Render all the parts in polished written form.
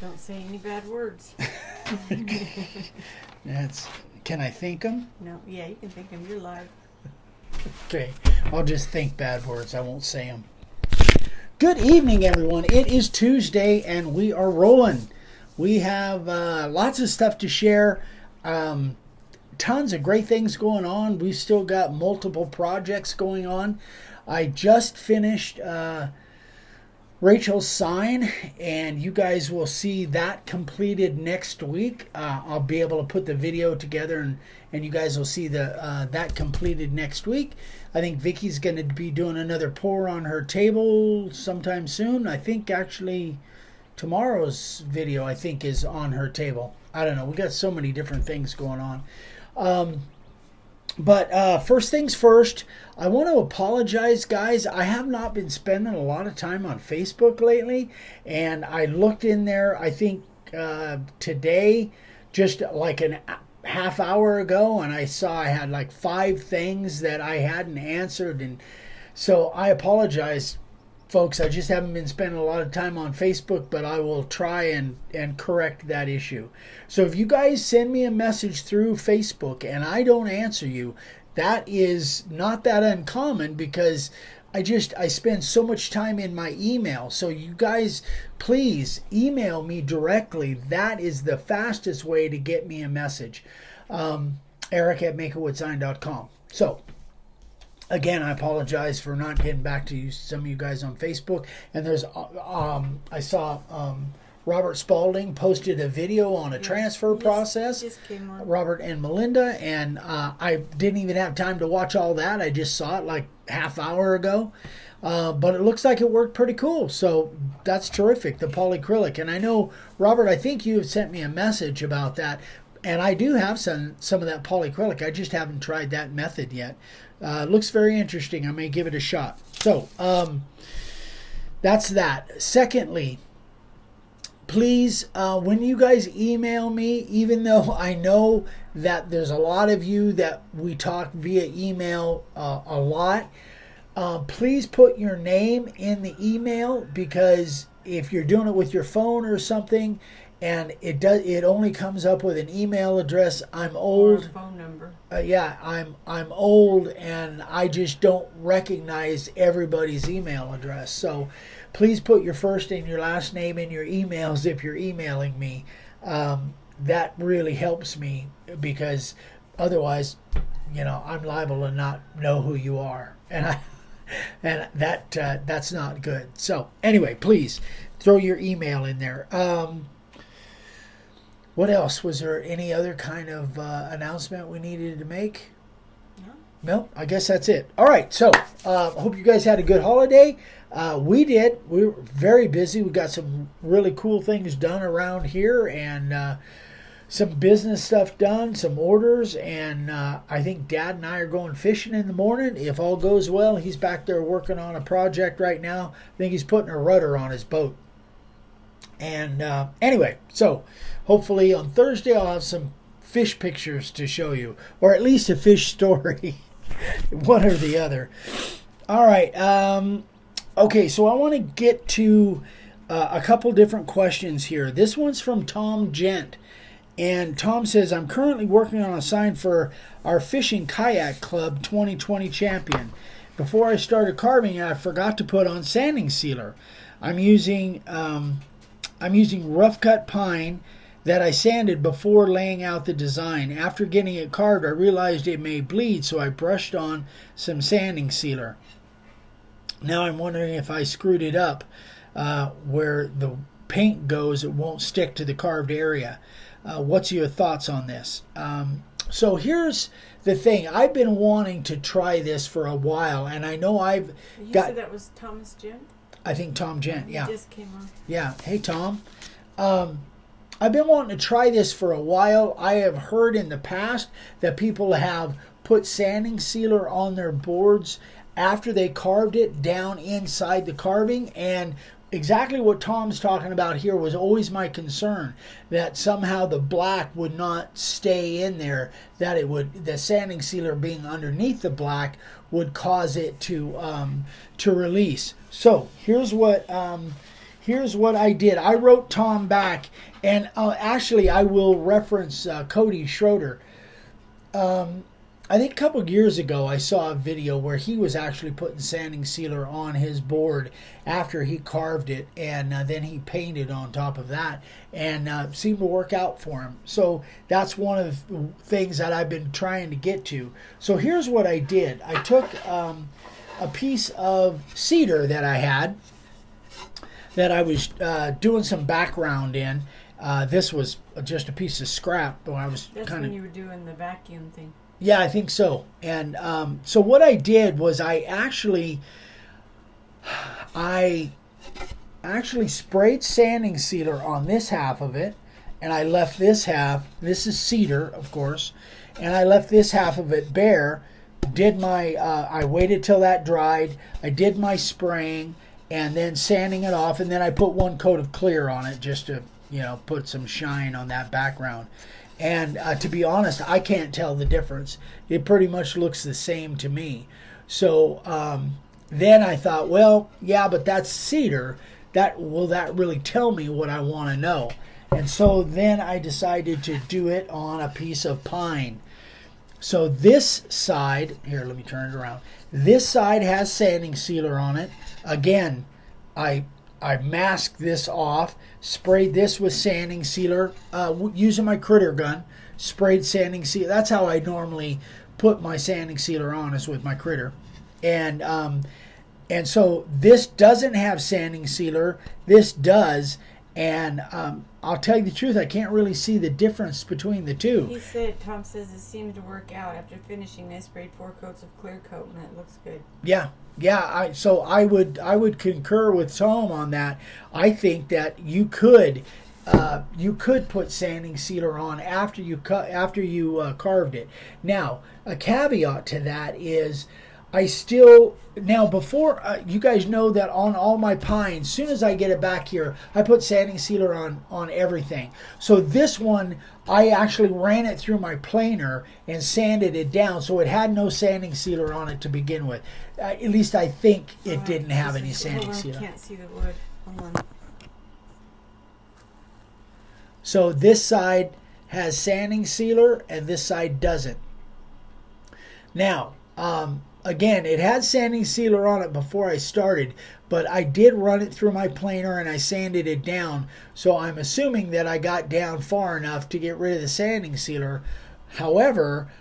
Don't say any bad words. Can I think them? No, yeah, you can think them. You're live. Okay, I'll just think bad words. I won't say them. Good evening, everyone. It is Tuesday, and we are rolling. We have lots of stuff to share. Tons of great things going on. We've still got multiple projects going on. I just finished Rachel's sign, and you guys will see that completed next week. I'll be able to put the video together, and you guys will see that completed next week. I think Vicky's going to be doing another pour on her table sometime soon. I think actually tomorrow's video, I think, is on her table. I don't know. We got so many different things going on. But first things first, I want to apologize, guys. I have not been spending a lot of time on Facebook lately, and I looked in there, I think, today, just like a half hour ago, and I saw I had like 5 things that I hadn't answered, and so I apologize, folks. I just haven't been spending a lot of time on Facebook, but I will try and correct that issue. So if you guys send me a message through Facebook and I don't answer you, that is not that uncommon, because I spend so much time in my email. So you guys, please email me directly. That is the fastest way to get me a message. Eric@makeawithsign.com. So again, I apologize for not getting back to you, some of you guys on Facebook. And there's, I saw Robert Spalding posted a video on a transfer process. Just came on. Robert and Melinda, and I didn't even have time to watch all that. I just saw it like half hour ago. But it looks like it worked pretty cool. So that's terrific, the polyacrylic. And I know, Robert, I think you have sent me a message about that. And I do have some of that polyacrylic. I just haven't tried that method yet. Looks very interesting. I may give it a shot. So that's that. Secondly, please, when you guys email me, even though I know that there's a lot of you that we talk via email a lot, please put your name in the email, because if you're doing it with your phone or something, and it only comes up with an email address. I'm old. Or a phone number. I'm old, and I just don't recognize everybody's email address. So please put your first and your last name in your emails if you're emailing me. That really helps me, because otherwise, I'm liable to not know who you are, and that's not good. So anyway, please throw your email in there. What else? Was there any other kind of announcement we needed to make? No, I guess that's it. All right, so hope you guys had a good holiday. We did. We were very busy. We got some really cool things done around here, and some business stuff done, some orders, and I think Dad and I are going fishing in the morning. If all goes well, he's back there working on a project right now. I think he's putting a rudder on his boat. And anyway, so hopefully on Thursday I'll have some fish pictures to show you, or at least a fish story, one or the other. All right. Okay, so I want to get to a couple different questions here. This one's from Tom Gent. And Tom says, I'm currently working on a sign for our Fishing Kayak Club 2020 champion. Before I started carving, I forgot to put on sanding sealer. I'm using rough cut pine that I sanded before laying out the design. After getting it carved, I realized it may bleed, so I brushed on some sanding sealer. Now I'm wondering if I screwed it up where the paint goes, it won't stick to the carved area. What's your thoughts on this? So here's the thing. I've been wanting to try this for a while, and I know You said that was Thomas Gent? I think Tom Gent, yeah. He just came on. Yeah. Hey, Tom. I've been wanting to try this for a while. I have heard in the past that people have put sanding sealer on their boards after they carved it down inside the carving, and exactly what Tom's talking about here was always my concern, that somehow the black would not stay in there, that it would, the sanding sealer being underneath the black would cause it to release. So here's what here's what I did. I wrote Tom back, and actually I will reference Cody Schroeder. I think a couple of years ago I saw a video where he was actually putting sanding sealer on his board after he carved it, and then he painted on top of that, and seemed to work out for him. So that's one of the things that I've been trying to get to. So here's what I did. I took a piece of cedar that I had that I was doing some background in. This was just a piece of scrap, but I was That's when you were doing the vacuum thing. Yeah, I think so. And so what I did was I actually sprayed sanding sealer on this half of it, and I left this half. This is cedar, of course, and I left this half of it bare. Did my I waited till that dried. I did my spraying and then sanding it off, and then I put one coat of clear on it just to put some shine on that background. And to be honest, I can't tell the difference. It pretty much looks the same to me. So then I thought, well, yeah, but that's cedar. Will that really tell me what I want to know? And so then I decided to do it on a piece of pine. So this side, here, let me turn it around. This side has sanding sealer on it. Again, I masked this off, sprayed this with sanding sealer, using my critter gun, sprayed sanding sealer. That's how I normally put my sanding sealer on, is with my critter. And so this doesn't have sanding sealer. This does. And I'll tell you the truth, I can't really see the difference between the two. Tom says it seemed to work out. After finishing, they sprayed 4 coats of clear coat, and it looks good. Yeah. So I would concur with Tom on that. I think that you could put sanding sealer on after you carved it. Now, a caveat to that is, before you guys know that on all my pines, as soon as I get it back here, I put sanding sealer on everything. So this one, I actually ran it through my planer and sanded it down, so it had no sanding sealer on it to begin with. At least I think it didn't have any sanding sealer. I can't see the wood. Hold on. So this side has sanding sealer and this side doesn't. Now, again, it had sanding sealer on it before I started, but I did run it through my planer and I sanded it down. So I'm assuming that I got down far enough to get rid of the sanding sealer. However,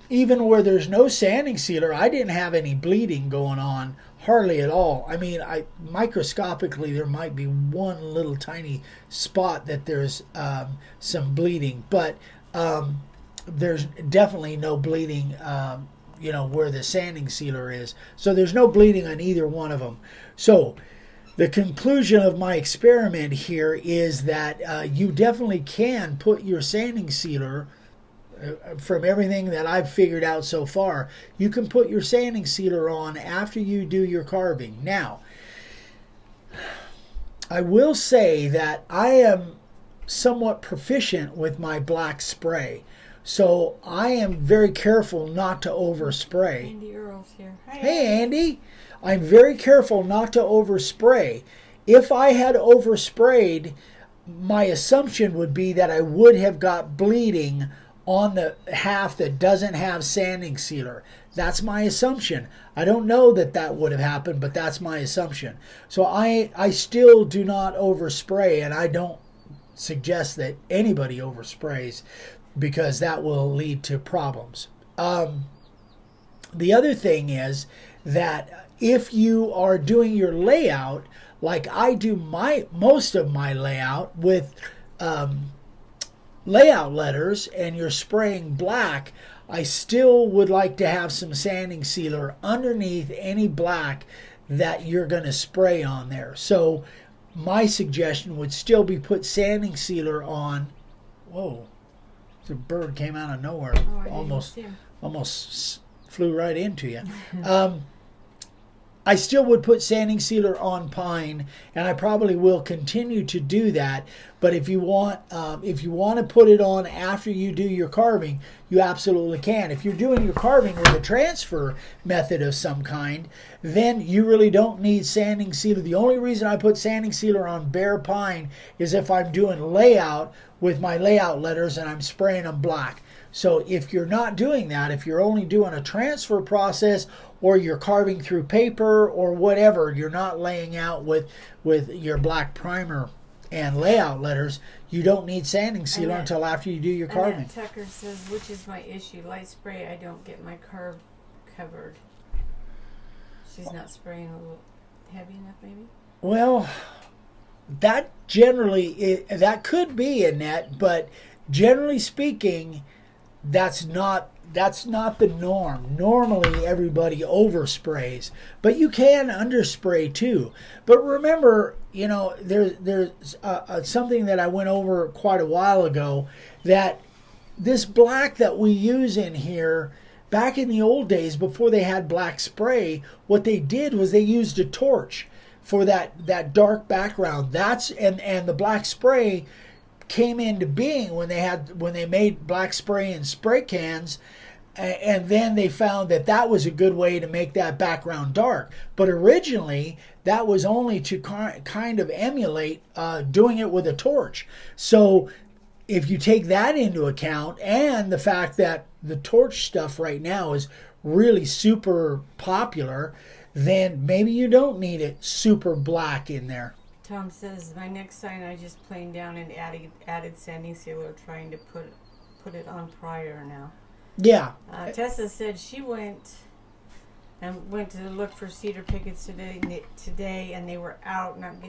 even where there's no sanding sealer, I didn't have any bleeding going on, hardly at all. I mean, microscopically there might be one little tiny spot that there's some bleeding, but there's definitely no bleeding where the sanding sealer is. So there's no bleeding on either one of them. So the conclusion of my experiment here is that you definitely can put your sanding sealer, from everything that I've figured out so far, you can put your sanding sealer on after you do your carving. Now, I will say that I am somewhat proficient with my black spray. So I am very careful not to overspray. Andy Earl's here. Hi, Hey, Andy. I'm very careful not to overspray. If I had oversprayed, my assumption would be that I would have got bleeding on the half that doesn't have sanding sealer. That's my assumption. I don't know that would have happened, but that's my assumption. So I still do not overspray, and I don't suggest that anybody oversprays, because that will lead to problems. The other thing is that if you are doing your layout, like I do most of my layout with layout letters, and you're spraying black, I still would like to have some sanding sealer underneath any black that you're going to spray on there. So my suggestion would still be put sanding sealer on. Whoa. The bird came out of nowhere, almost flew right into you. I still would put sanding sealer on pine, and I probably will continue to do that. But if you want to put it on after you do your carving, you absolutely can. If you're doing your carving with a transfer method of some kind, then you really don't need sanding sealer. The only reason I put sanding sealer on bare pine is if I'm doing layout with my layout letters and I'm spraying them black. So if you're not doing that, if you're only doing a transfer process, or you're carving through paper or whatever, you're not laying out with your black primer and layout letters, you don't need sanding sealer until after you do your carving. Tucker says, which is my issue? Light spray, I don't get my carve covered. She's not spraying a little heavy enough, maybe? Well, that generally, that could be, Annette, but generally speaking, that's not the norm. Normally, everybody oversprays, but you can underspray too. But remember, there's something that I went over quite a while ago, that this black that we use in here, back in the old days before they had black spray, what they did was they used a torch for that dark background. And the black spray came into being when they made black spray in spray cans, and then they found that was a good way to make that background dark. But originally, that was only to kind of emulate doing it with a torch. So if you take that into account, and the fact that the torch stuff right now is really super popular, then maybe you don't need it super black in there. Tom says, my next sign I just planed down and added sanding sealer, trying to put it on prior now. Yeah. Tessa said she went to look for cedar pickets today, and they were out, not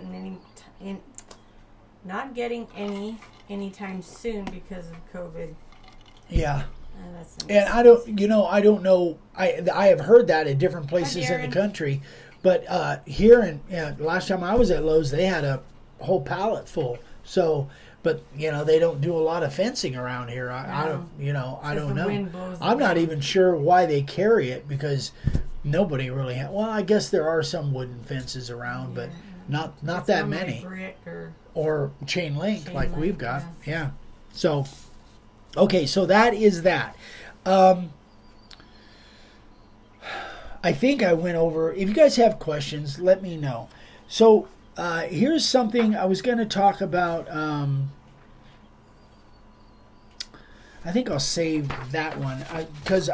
getting any anytime soon because of COVID. Yeah. And I don't know. I have heard that at different places in the country. But here, last time I was at Lowe's, they had a whole pallet full. So, but they don't do a lot of fencing around here. I don't know. I'm not even sure why they carry it, because nobody really has. Well, I guess there are some wooden fences around, but not that many. Brick or chain link like we've got. Yeah. So, okay, so that is that. I think I went over. If you guys have questions, let me know. So here's something I was going to talk about. I think I'll save that one because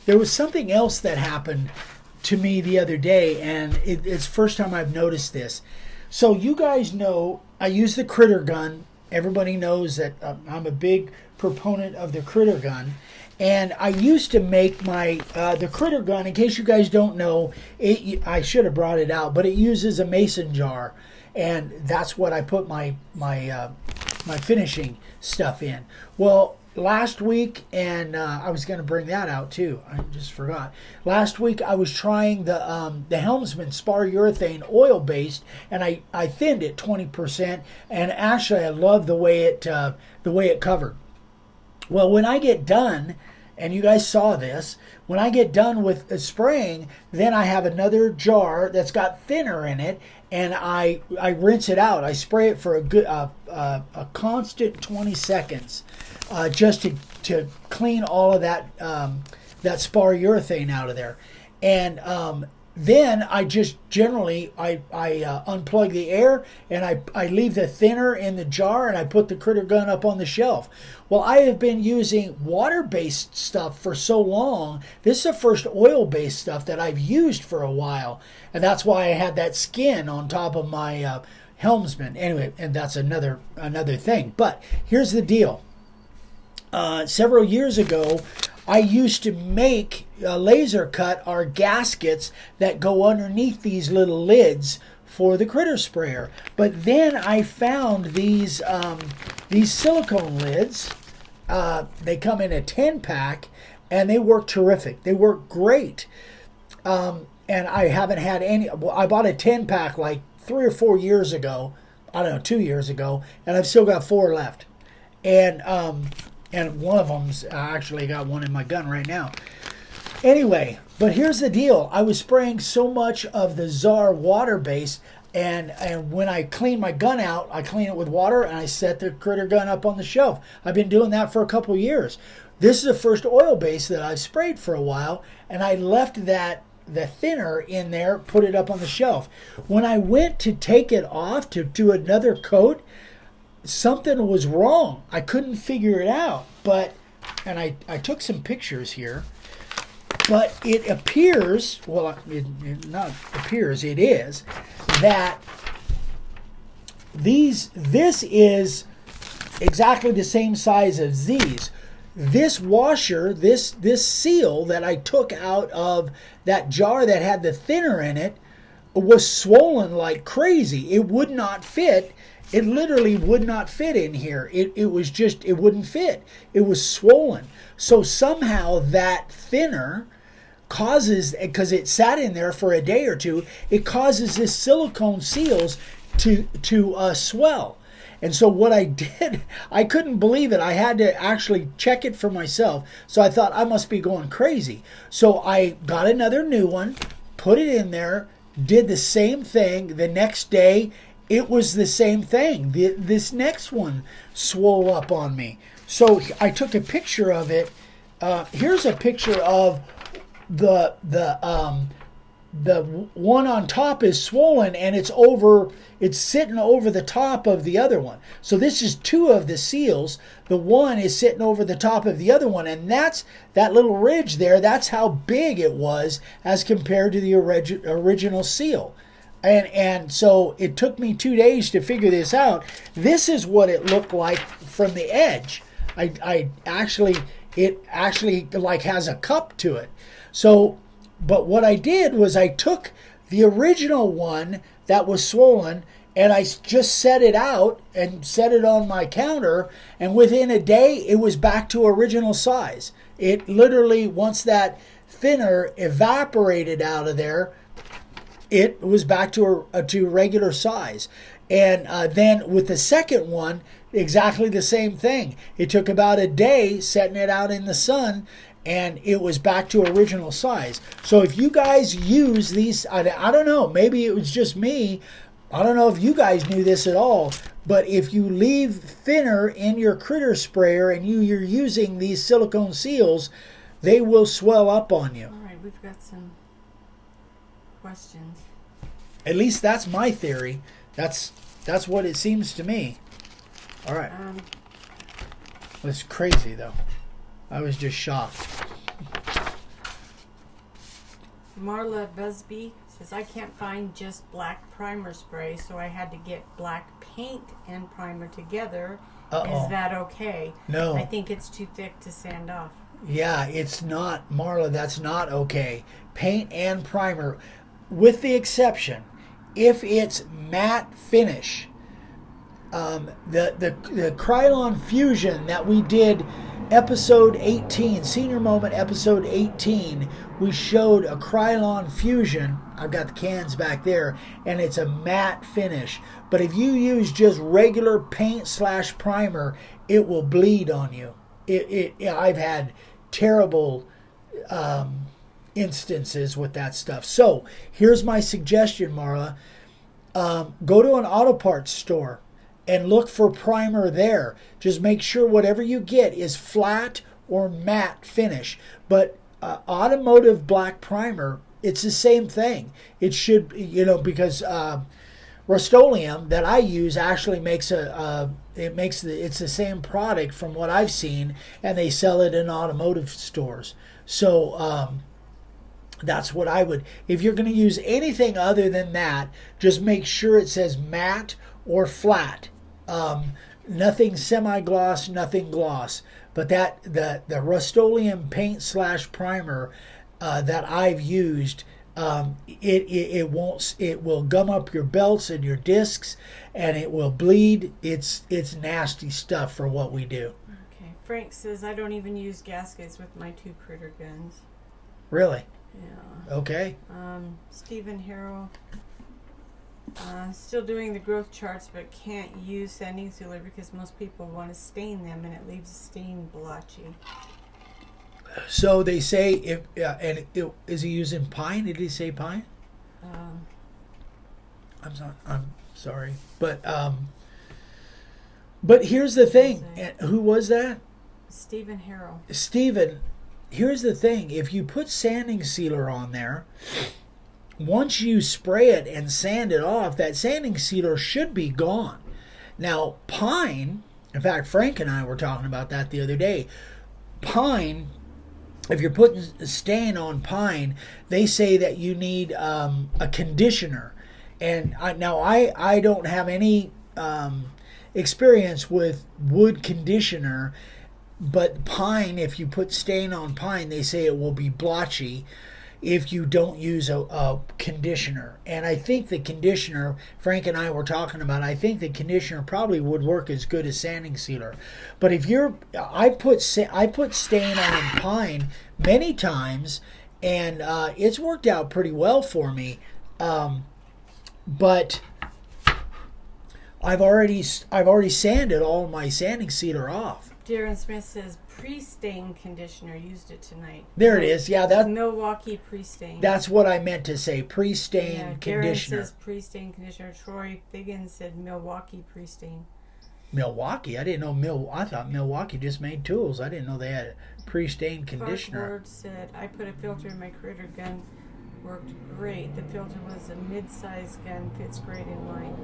there was something else that happened to me the other day, and it's the first time I've noticed this. So you guys know I use the critter gun. Everybody knows that I'm a big proponent of the critter gun. And I used to make the critter gun, in case you guys don't know, I should have brought it out, but it uses a mason jar. And that's what I put my finishing stuff in. Well, last week, and I was going to bring that out too. I just forgot. Last week I was trying the Helmsman spar urethane oil based, and I thinned it 20%. And actually, I love the way it covered. Well, when I get done, and you guys saw this, when I get done with spraying, then I have another jar that's got thinner in it, and I rinse it out. I spray it for a constant 20 seconds, just to clean all of that spar urethane out of there. And then I just generally I unplug the air, and I leave the thinner in the jar, and I put the critter gun up on the shelf. Well, I have been using water-based stuff for so long. This is the first oil-based stuff that I've used for a while, and that's why I had that skin on top of my Helmsman. Anyway, and that's another thing. But here's the deal. Several years ago, I used to make laser cut our gaskets that go underneath these little lids for the critter sprayer. But then I found these silicone lids. They come in a 10-pack, and they work terrific. They work great. And I haven't had any. I bought a 10-pack like 3 or 4 years ago. I don't know, 2 years ago, and I've still got 4 left. And one of them's, I actually got one in my gun right now. Anyway, but here's the deal. I was spraying so much of the Czar water base, and when I clean my gun out, I clean it with water, and I set the critter gun up on the shelf. I've been doing that for a couple years. This is the first oil base that I've sprayed for a while, and I left the thinner in there, put it up on the shelf. When I went to take it off to do another coat, something was wrong. I couldn't figure it out, and I took some pictures here. But it appears, well, it not appears, it is, that this is exactly the same size as these. This washer, this seal that I took out of that jar that had the thinner in it was swollen like crazy. It would not fit. It literally would not fit in here. It was just, it wouldn't fit. It was swollen. So somehow that thinner causes, because it sat in there for a day or two, it causes this silicone seals to swell. And so what I did, I couldn't believe it. I had to actually check it for myself. So I thought I must be going crazy. So I got another new one, put it in there, did the same thing. The next day, it was the same thing. This next one swole up on me. So I took a picture of it. Here's a picture of the one on top is swollen, and it's sitting over the top of the other one. So this is two of the seals. The one is sitting over the top of the other one, and that's that little ridge there. That's how big it was as compared to the original seal. And so it took me 2 days to figure this out. This is what it looked like from the edge. It actually like has a cup to it. So, but what I did was I took the original one that was swollen, and I just set it out and set it on my counter, and within a day it was back to original size. It literally, once that thinner evaporated out of there, it was back to regular size. And then with the second one, exactly the same thing. It took about a day setting it out in the sun, and it was back to original size. So if you guys use these, I don't know, maybe it was just me. I don't know if you guys knew this at all, but if you leave thinner in your critter sprayer and you're using these silicone seals, they will swell up on you. All right, we've got some questions. At least that's my theory. That's what it seems to me. All right. It's crazy, though. I was just shocked. Marla Busby says, I can't find just black primer spray, so I had to get black paint and primer together. Uh-oh. Is that okay? No. I think it's too thick to sand off. Yeah, it's not, Marla, that's not okay. Paint and primer, with the exception, if it's matte finish. The Krylon Fusion that we did episode 18, Senior Moment episode 18, we showed a Krylon Fusion. I've got the cans back there, and it's a matte finish. But if you use just regular paint / primer, it will bleed on you. I've had terrible instances with that stuff. So here's my suggestion, Marla. Go to an auto parts store and look for primer there. Just make sure whatever you get is flat or matte finish. But automotive black primer, it's the same thing. It should, because Rust-Oleum that I use actually makes it's the same product from what I've seen, and they sell it in automotive stores. So that's what I would. If you're going to use anything other than that, just make sure it says matte or flat. Nothing semi-gloss, nothing gloss. But the Rust-Oleum paint / primer that I've used, it will gum up your belts and your discs, and it will bleed. It's nasty stuff for what we do. Okay. Frank says, I don't even use gaskets with my 2 critter guns. Really? Yeah. Okay. Stephen Harrow, still doing the growth charts, but can't use sanding sealer because most people want to stain them and it leaves the stain blotchy. So they say if is he using pine? Did he say pine? I'm sorry, but here's the thing. Who was that? Stephen Harrell. Stephen, here's the thing. If you put sanding sealer on there, once you spray it and sand it off, that sanding sealer should be gone. Now, pine, in fact, Frank and I were talking about that the other day. Pine, if you're putting stain on pine, they say that you need a conditioner. And I don't have any experience with wood conditioner, but pine, if you put stain on pine, they say it will be blotchy if you don't use a conditioner. And I think the conditioner, Frank and I were talking about, I think the conditioner probably would work as good as sanding sealer. But if I put stain on pine many times, and it's worked out pretty well for me. But I've already sanded all my sanding sealer off. Darren Smith says pre-stain conditioner, used it tonight. There it is. Yeah, that's Milwaukee pre-stain. That's what I meant to say. Pre-stain conditioner. Darren says pre-stain conditioner. Troy Biggins said Milwaukee pre-stain. Milwaukee? I didn't know I thought Milwaukee just made tools. I didn't know they had a pre-stain conditioner. Clark Ward said I put a filter in my critter gun. Worked great. The filter was a mid-sized gun. Fits great in mine.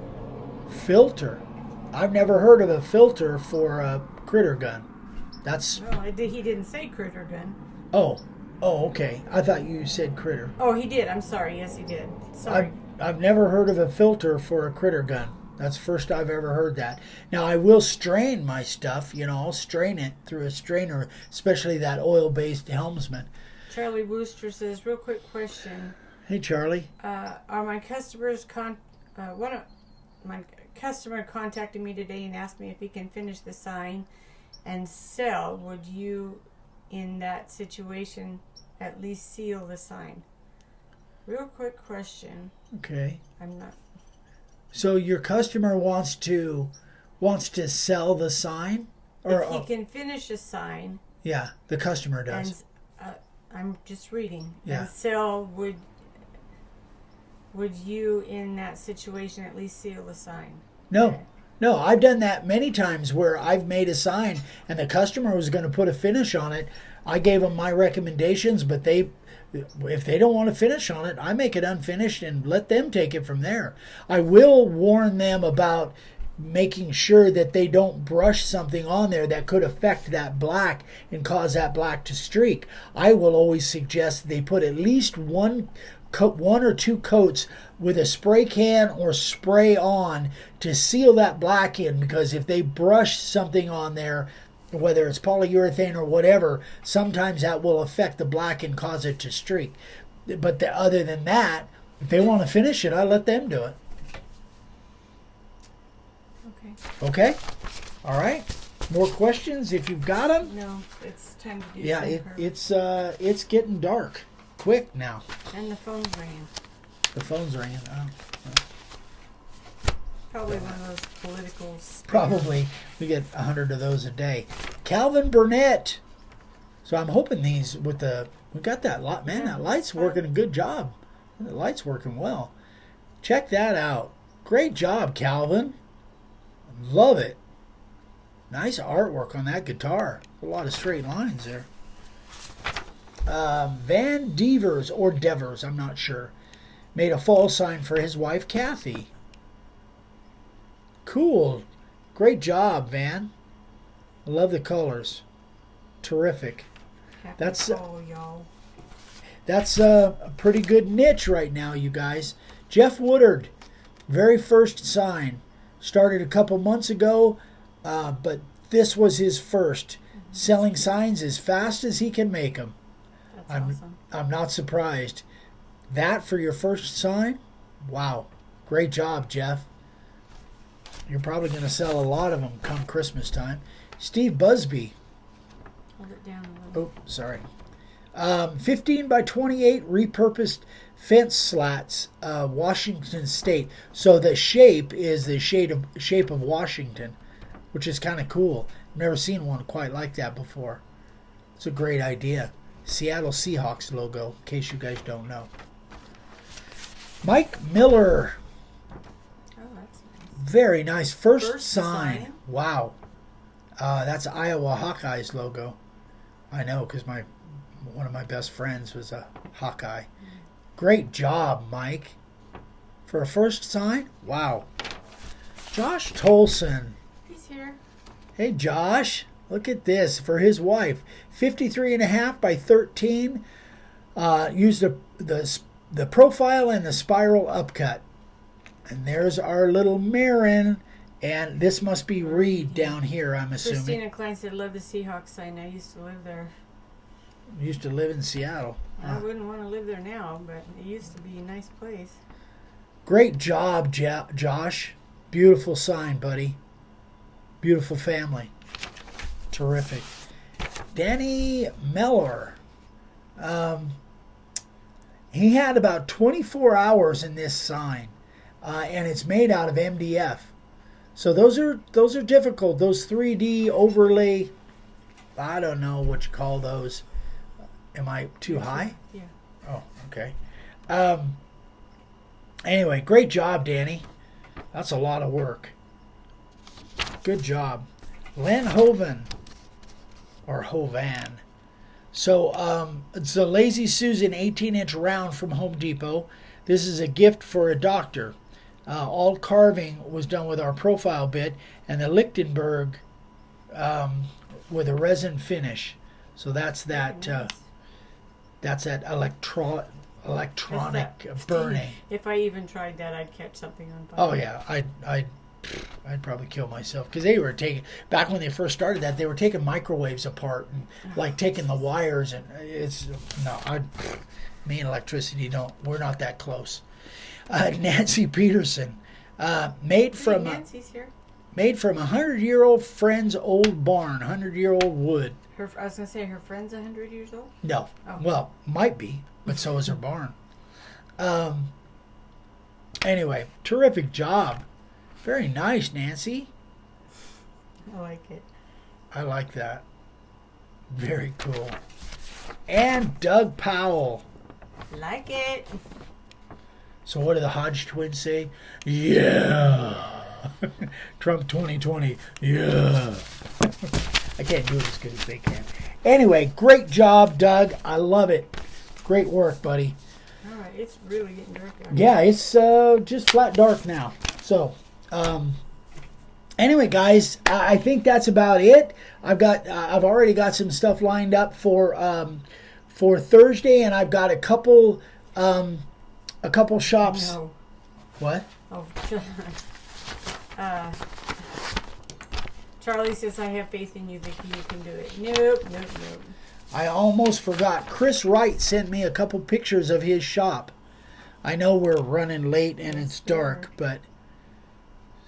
Filter? I've never heard of a filter for a critter gun. That's... Well, he didn't say critter gun. Oh, okay. I thought you said critter. Oh, he did. I'm sorry. Yes, he did. Sorry. I've never heard of a filter for a critter gun. That's the first I've ever heard that. Now, I will strain my stuff. I'll strain it through a strainer, especially that oil-based Helmsman. Charlie Wooster says, real quick question. Hey, Charlie. Are my customers one of my customer contacted me today and asked me if he can finish the sign and sell. Would you, in that situation, at least seal the sign? Real quick question. Okay. I'm not. So your customer wants to sell the sign, or if he can finish a sign. Yeah, the customer does. And, I'm just reading. Yeah. And sell, would you, in that situation, at least seal the sign? No, I've done that many times where I've made a sign and the customer was going to put a finish on it. I gave them my recommendations, but if they don't want to finish on it, I make it unfinished and let them take it from there. I will warn them about making sure that they don't brush something on there that could affect that black and cause that black to streak. I will always suggest they put at least one or two coats with a spray can or spray on to seal that black in, because if they brush something on there, whether it's polyurethane or whatever, sometimes that will affect the black and cause it to streak. But other than that, if they want to finish it, I let them do it. Okay? All right. More questions if you've got them? No, it's time to do it's getting dark quick now. And the phone's ringing. The phone's ringing. Probably one of those political spammers. Probably. We get 100 of those a day. Calvin Burnett. So I'm hoping we got that lot. Man, that light's working a good job. The light's working well. Check that out. Great job, Calvin. Love it. Nice artwork on that guitar. A lot of straight lines there. Van Devers, or Devers, I'm not sure, made a fall sign for his wife, Kathy. Cool. Great job, Van. I love the colors. Terrific. That's a pretty good niche right now, you guys. Jeff Woodard, very first sign. Started a couple months ago, but this was his first. Selling signs as fast as he can make them. That's awesome. I'm not surprised. That for your first sign? Wow. Great job, Jeff. You're probably going to sell a lot of them come Christmas time. Steve Busby. Hold it down a little. Oh, sorry. 15 by 28 repurposed fence slats, Washington State. So the shape is the shape of Washington, which is kind of cool. I've never seen one quite like that before. It's a great idea. Seattle Seahawks logo, in case you guys don't know. Mike Miller. Oh, that's nice. Very nice. First sign. Wow. That's Iowa Hawkeyes logo. I know, because one of my best friends was a Hawkeye. Great job, Mike. For a first sign? Wow. Josh Tolson. He's here. Hey, Josh. Look at this. For his wife. 53.5 by 13. Used the profile and the spiral upcut. And there's our little Marin. And this must be Reed down here, I'm assuming. Christina Klein said, love the Seahawks sign. I used to live there. Used to live in Seattle. I wouldn't want to live there now, but it used to be a nice place. Great job, Josh. Beautiful sign, buddy. Beautiful family. Terrific. Danny Miller. He had about 24 hours in this sign, and it's made out of MDF. So those are difficult. Those 3D overlay, I don't know what you call those. Am I too high? Yeah. Oh, okay. Anyway, great job, Danny. That's a lot of work. Good job. Len Hovan. Or Hovan. So it's a Lazy Susan 18-inch round from Home Depot. This is a gift for a doctor. All carving was done with our profile bit and the Lichtenberg with a resin finish. So that's that. That's that electronic burning. If I even tried that, I'd catch something on fire. Oh yeah, I'd probably kill myself, because they were taking, back when they first started that, they were taking microwaves apart and like taking the wires, and it's me and electricity we're not that close. Nancy Peterson, made from Nancy's here. Made from 100-year-old friend's old barn, 100-year-old wood. I was gonna say her friend's 100 years old. No, well, might be, but so is her barn. Anyway, terrific job. Very nice, Nancy. I like it. I like that. Very cool. And Doug Powell. Like it. So what do the Hodge twins say? Yeah. Trump 2020. Yeah. I can't do it as good as they can. Anyway, great job, Doug. I love it. Great work, buddy. All right, it's really getting dark out. Yeah, it's just flat dark now. So, anyway, guys, I think that's about it. I've already got some stuff lined up for Thursday, and I've got a couple shops. No. What? Oh, Charlie says, I have faith in you, Vicki. You can do it. Nope. I almost forgot. Chris Wright sent me a couple pictures of his shop. I know we're running late and it's dark, but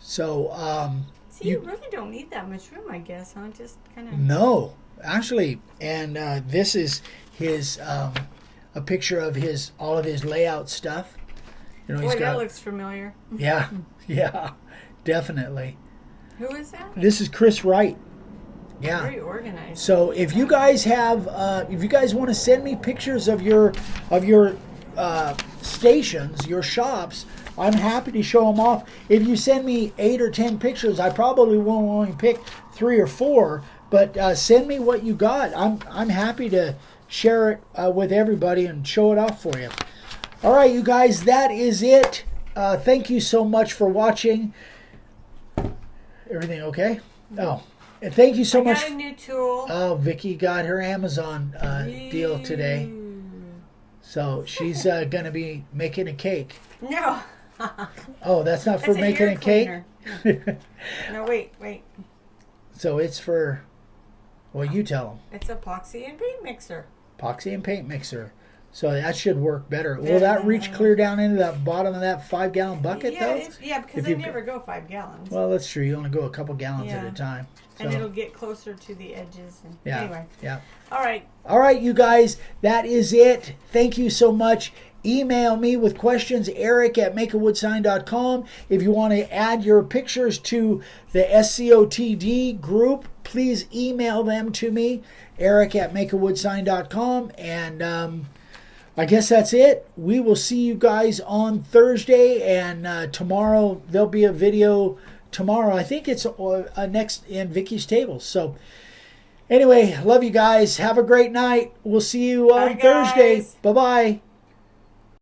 so see, you really don't need that much room, I guess, huh? Just kind of. No, actually, and this is his a picture of all of his layout stuff. You know, Boy, that looks familiar. Yeah, definitely. Who is that? This is Chris Wright. Yeah. Very organized. So if you guys have, if you guys want to send me pictures of your stations, your shops, I'm happy to show them off. If you send me 8 or 10 pictures, I probably won't only pick 3 or 4. But send me what you got. I'm happy to share it with everybody and show it off for you. All right, you guys, that is it. Thank you so much for watching. Everything okay? Oh, and thank you so much. I got a new tool. Oh, Vicki got her Amazon deal today. So she's going to be making a cake. No. Oh, that's not for making a cake? No, wait. So it's for, well, you tell them. It's epoxy and paint mixer. Epoxy and paint mixer. So that should work better. Will that reach clear down into the bottom of that 5-gallon bucket, though? Yeah, because I never go 5 gallons. Well, that's true. You only go a couple gallons at a time. So. And it'll get closer to the edges. And yeah. Anyway. Yeah. All right. All right, you guys. That is it. Thank you so much. email me with questions, eric@makeawoodsign.com. If you want to add your pictures to the SCOTD group, please email them to me, eric@makeawoodsign.com. And I guess that's it. We will see you guys on Thursday, and tomorrow there'll be a video tomorrow. I think it's next in Vicky's Tables. So anyway, love you guys. Have a great night. We'll see you on Thursday. Bye-bye.